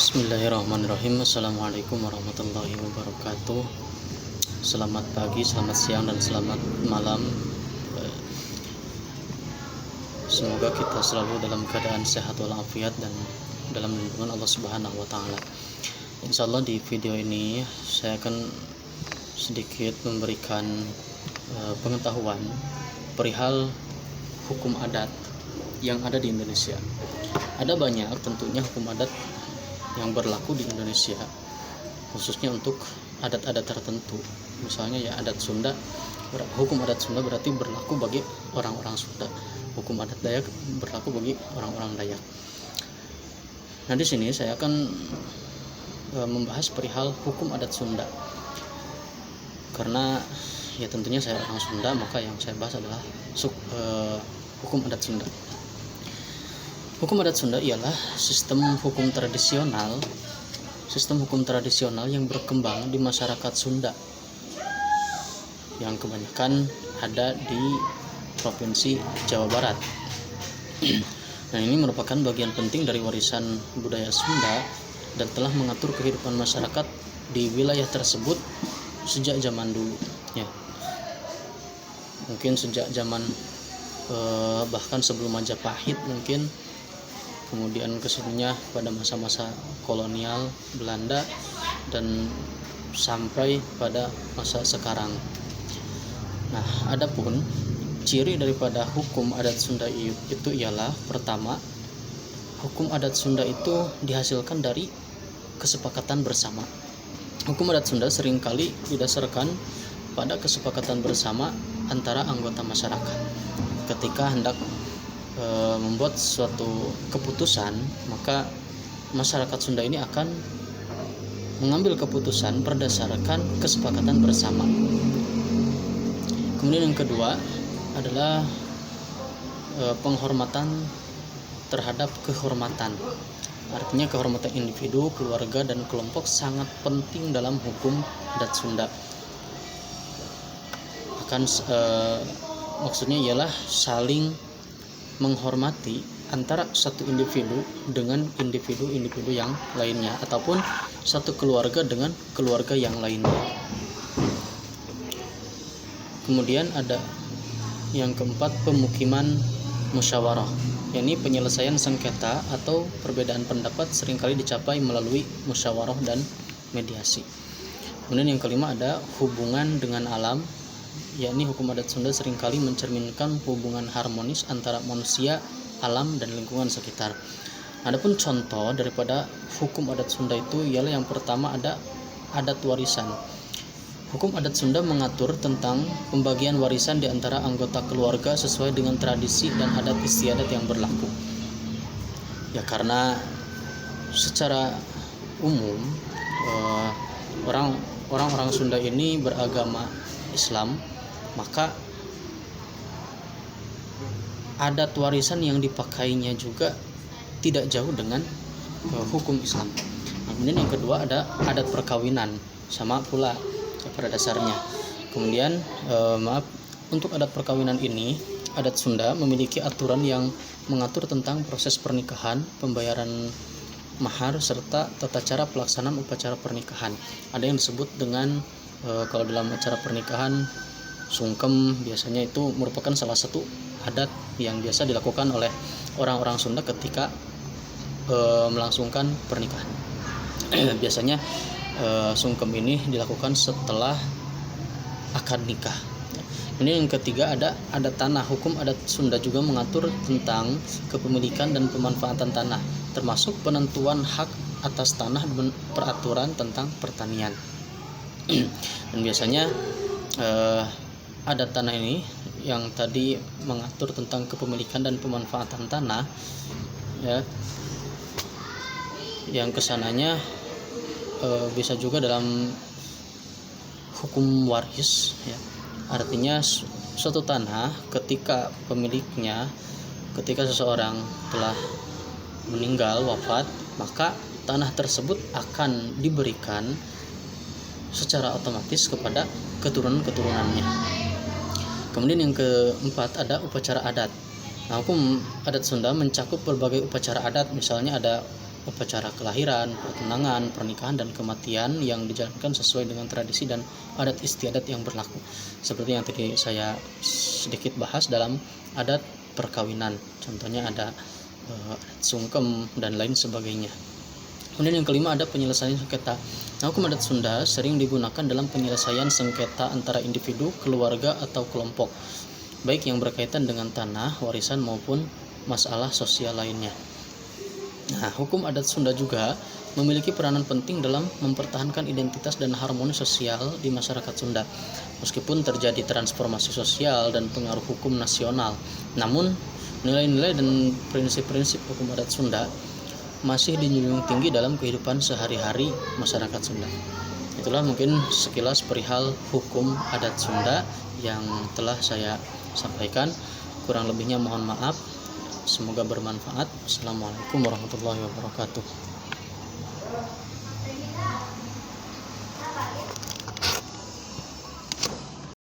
Bismillahirrahmanirrahim. Assalamualaikum warahmatullahi wabarakatuh. Selamat pagi, selamat siang, dan selamat malam. Semoga kita selalu dalam keadaan sehat walafiat dan dalam lindungan Allah Subhanahu wa Ta'ala. Insyaallah di video ini saya akan sedikit memberikan pengetahuan perihal hukum adat yang ada di Indonesia. Ada banyak tentunya hukum adat yang berlaku di Indonesia, khususnya untuk adat-adat tertentu. Misalnya ya adat Sunda, hukum adat Sunda berarti berlaku bagi orang-orang Sunda. Hukum adat Dayak berlaku bagi orang-orang Dayak. Nah, di sini saya akan membahas perihal hukum adat Sunda. Karena ya tentunya saya orang Sunda, maka yang saya bahas adalah hukum adat Sunda. Hukum adat Sunda ialah sistem hukum tradisional yang berkembang di masyarakat Sunda, yang kebanyakan ada di Provinsi Jawa Barat. Nah, ini merupakan bagian penting dari warisan budaya Sunda dan telah mengatur kehidupan masyarakat di wilayah tersebut sejak zaman dulu. Ya, mungkin sejak zaman bahkan sebelum Majapahit mungkin. Kemudian kesininya pada masa-masa kolonial Belanda dan sampai pada masa sekarang. Nah, adapun ciri daripada hukum adat Sunda itu ialah, pertama, hukum adat Sunda itu dihasilkan dari kesepakatan bersama. Hukum adat Sunda seringkali didasarkan pada kesepakatan bersama antara anggota masyarakat. Ketika hendak membuat suatu keputusan, maka masyarakat Sunda ini akan mengambil keputusan berdasarkan kesepakatan bersama. Kemudian yang kedua adalah penghormatan terhadap kehormatan. Artinya kehormatan individu, keluarga, dan kelompok sangat penting dalam hukum adat Sunda. Maksudnya ialah saling menghormati antara satu individu dengan individu yang lainnya, ataupun satu keluarga dengan keluarga yang lainnya. Kemudian ada yang keempat, pemukiman musyawarah, yakni penyelesaian sengketa atau perbedaan pendapat seringkali dicapai melalui musyawarah dan mediasi. Kemudian yang kelima ada hubungan dengan alam, yakni hukum adat Sunda seringkali mencerminkan hubungan harmonis antara manusia, alam, dan lingkungan sekitar. Adapun contoh daripada hukum adat Sunda itu ialah yang pertama ada adat warisan. Hukum adat Sunda mengatur tentang pembagian warisan di antara anggota keluarga sesuai dengan tradisi dan adat istiadat yang berlaku. Ya, karena secara umum orang-orang Sunda ini beragama Islam, maka adat warisan yang dipakainya juga tidak jauh dengan hukum Islam. Nah, kemudian yang kedua ada adat perkawinan, sama pula pada dasarnya. Kemudian untuk adat perkawinan ini, adat Sunda memiliki aturan yang mengatur tentang proses pernikahan, pembayaran mahar, serta tata cara pelaksanaan upacara pernikahan. Ada yang disebut dengan kalau dalam acara pernikahan sungkem, biasanya itu merupakan salah satu adat yang biasa dilakukan oleh orang-orang Sunda ketika melangsungkan pernikahan. Biasanya sungkem ini dilakukan setelah akad nikah. Ini yang ketiga ada adat tanah. Hukum adat Sunda juga mengatur tentang kepemilikan dan pemanfaatan tanah, termasuk penentuan hak atas tanah dan peraturan tentang pertanian. Dan biasanya adat tanah ini yang tadi mengatur tentang kepemilikan dan pemanfaatan tanah, ya, yang kesananya bisa juga dalam hukum waris, ya. Artinya suatu tanah ketika seseorang telah meninggal, wafat, maka tanah tersebut akan diberikan secara otomatis kepada keturunan-keturunannya. Kemudian yang keempat ada upacara adat. Nah, hukum adat Sunda mencakup berbagai upacara adat, misalnya ada upacara kelahiran, pertunangan, pernikahan, dan kematian yang dijalankan sesuai dengan tradisi dan adat istiadat yang berlaku. Seperti yang tadi saya sedikit bahas dalam adat perkawinan, contohnya ada adat sungkem dan lain sebagainya. Kemudian yang kelima ada penyelesaian sengketa. Nah, hukum adat Sunda sering digunakan dalam penyelesaian sengketa antara individu, keluarga, atau kelompok, baik yang berkaitan dengan tanah, warisan, maupun masalah sosial lainnya. Nah, hukum adat Sunda juga memiliki peranan penting dalam mempertahankan identitas dan harmoni sosial di masyarakat Sunda. Meskipun terjadi transformasi sosial dan pengaruh hukum nasional, namun nilai-nilai dan prinsip-prinsip hukum adat Sunda masih dijunjung tinggi dalam kehidupan sehari-hari masyarakat Sunda. Itulah mungkin sekilas perihal hukum adat Sunda yang telah saya sampaikan. Kurang lebihnya mohon maaf. Semoga bermanfaat. Assalamualaikum warahmatullahi wabarakatuh.